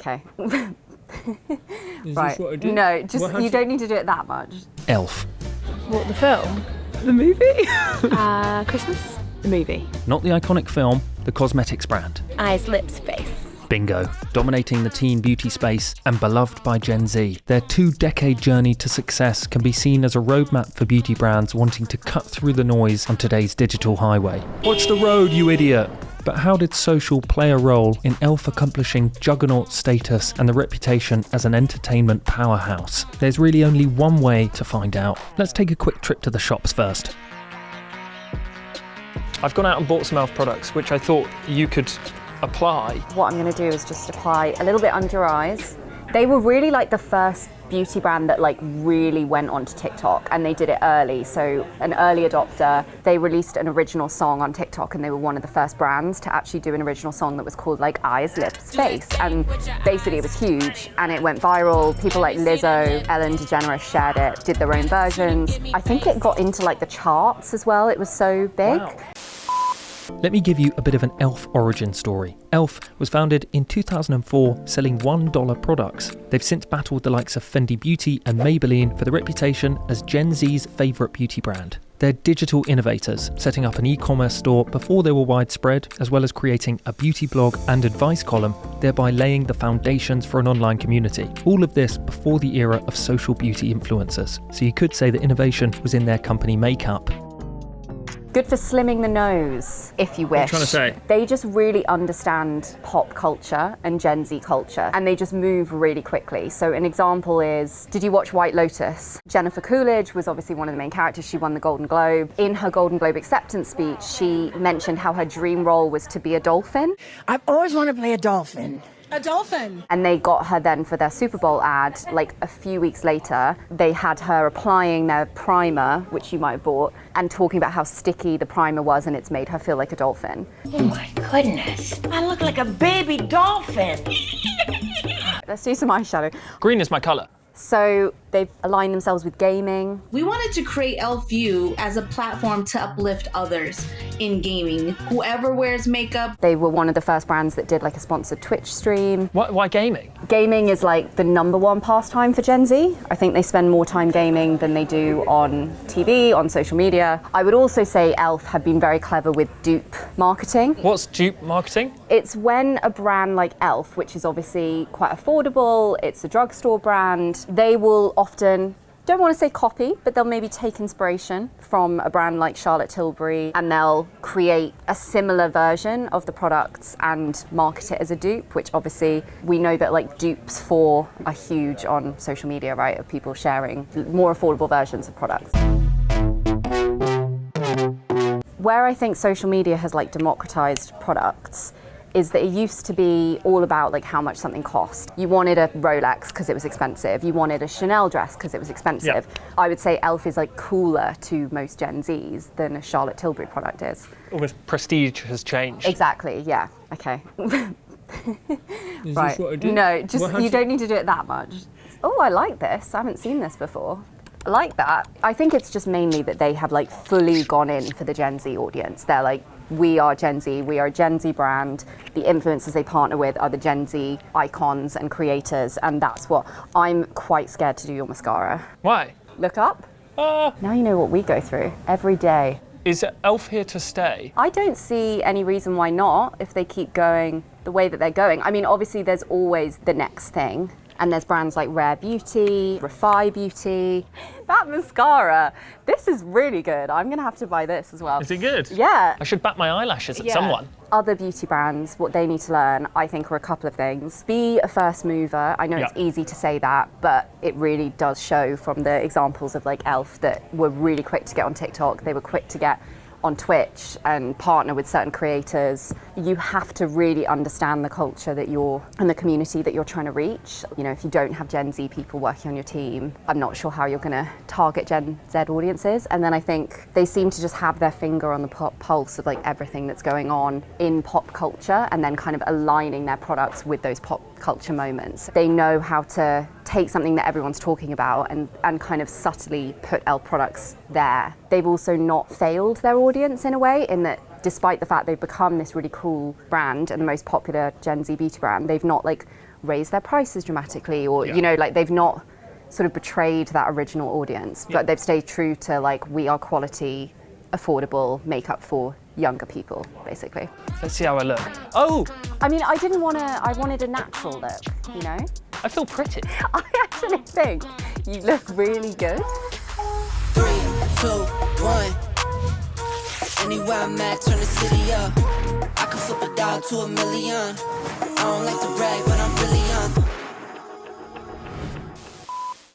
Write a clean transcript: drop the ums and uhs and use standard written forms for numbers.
Okay. Is Right. this what I do? No, just Well, you don't need to do it that much. e.l.f. What, the film? The movie? Christmas? The movie. Not the iconic film, the cosmetics brand. Eyes, lips, face. Bingo. Dominating the teen beauty space and beloved by Gen Z. Their 2-decade journey to success can be seen as a roadmap for beauty brands wanting to cut through the noise on today's digital highway. Watch the road, you idiot! But how did social play a role in e.l.f. accomplishing juggernaut status and the reputation as an entertainment powerhouse? There's really only one way to find out. Let's take a quick trip to the shops first. I've gone out and bought some e.l.f. products, which I thought you could apply. What I'm going to do is just apply a little bit under your eyes. They were really like the first beauty brand that like really went onto TikTok, and they did it early. So an early adopter, they released an original song on TikTok, and they were one of the first brands to actually do an original song that was called like Eyes, Lips, Face. And basically it was huge and it went viral. People like Lizzo, Ellen DeGeneres shared it, did their own versions. I think it got into like the charts as well. It was so big. Wow. Let me give you a bit of an e.l.f. origin story. e.l.f. was founded in 2004, selling $1 products. They've since battled the likes of Fendi Beauty and Maybelline for the reputation as Gen Z's favourite beauty brand. They're digital innovators, setting up an e-commerce store before they were widespread, as well as creating a beauty blog and advice column, thereby laying the foundations for an online community. All of this before the era of social beauty influencers. So you could say that innovation was in their company makeup. Good for slimming the nose, if you wish. What are you trying to say? They just really understand pop culture and Gen Z culture, and they just move really quickly. So an example is, did you watch White Lotus? Jennifer Coolidge was obviously one of the main characters. She won the Golden Globe. In her Golden Globe acceptance speech, she mentioned how her dream role was to be a dolphin. I've always wanted to play a dolphin. A dolphin. And they got her then for their Super Bowl ad. Like a few weeks later, they had her applying their primer, which you might have bought, and talking about how sticky the primer was, and it's made her feel like a dolphin. Oh my goodness. I look like a baby dolphin. Let's do some eyeshadow. Green is my colour. So they've aligned themselves with gaming. We wanted to create e.l.f. View as a platform to uplift others in gaming. Whoever wears makeup. They were one of the first brands that did like a sponsored Twitch stream. Why gaming? Gaming is like the #1 pastime for Gen Z. I think they spend more time gaming than they do on TV, on social media. I would also say e.l.f. have been very clever with dupe marketing. What's dupe marketing? It's when a brand like e.l.f., which is obviously quite affordable, it's a drugstore brand, they will often, don't want to say copy, but they'll maybe take inspiration from a brand like Charlotte Tilbury, and they'll create a similar version of the products and market it as a dupe, which obviously we know that like dupes for are huge on social media, right, of people sharing more affordable versions of products. Where I think social media has like democratized products is that it used to be all about like how much something cost. You wanted a Rolex because it was expensive. You wanted a Chanel dress because it was expensive. Yeah. I would say e.l.f. is like cooler to most Gen Zs than a Charlotte Tilbury product is. Almost prestige has changed. Exactly, yeah, okay. Is Right, this what I do? no, just Well, you don't need to do it that much. Oh, I like this, I haven't seen this before. I like that. I think it's just mainly that they have like fully gone in for the Gen Z audience. They're like, we are Gen Z, we are a Gen Z brand. The influencers they partner with are the Gen Z icons and creators, and that's what I'm quite scared to do your mascara. Why? Look up. Now you know what we go through every day. Is e.l.f. here to stay? I don't see any reason why not if they keep going the way that they're going. I mean, obviously there's always the next thing. And there's brands like Rare Beauty, Refi Beauty. That mascara, this is really good. I'm gonna have to buy this as well. Is it good? Yeah. I should bat my eyelashes at Yeah. someone. Other beauty brands, what they need to learn, I think, are a couple of things. Be a first mover. I know it's Yeah. easy to say that, but it really does show from the examples of like e.l.f. that were really quick to get on TikTok. They were quick to get on Twitch and partner with certain creators. You have to really understand the culture that you're and the community that you're trying to reach. You know, if you don't have Gen Z people working on your team, I'm not sure how you're gonna target Gen Z audiences. And then I think they seem to just have their finger on the pulse of like everything that's going on in pop culture, and then kind of aligning their products with those pop culture moments. They know how to take something that everyone's talking about and kind of subtly put e.l.f. products there. They've also not failed their audience in a way, in that despite the fact they've become this really cool brand and the most popular Gen Z beauty brand, they've not like raised their prices dramatically, or you know, like they've not sort of betrayed that original audience, but they've stayed true to like, we are quality, affordable makeup for younger people, basically. Let's see how I look. Oh, I mean, I wanted a natural look, you know? I feel pretty. I actually think you look really good. 3, 2, 1. Anywhere I'm at, turn the city up. I can flip a dog to $1 million. I don't like to brag, but I'm really young.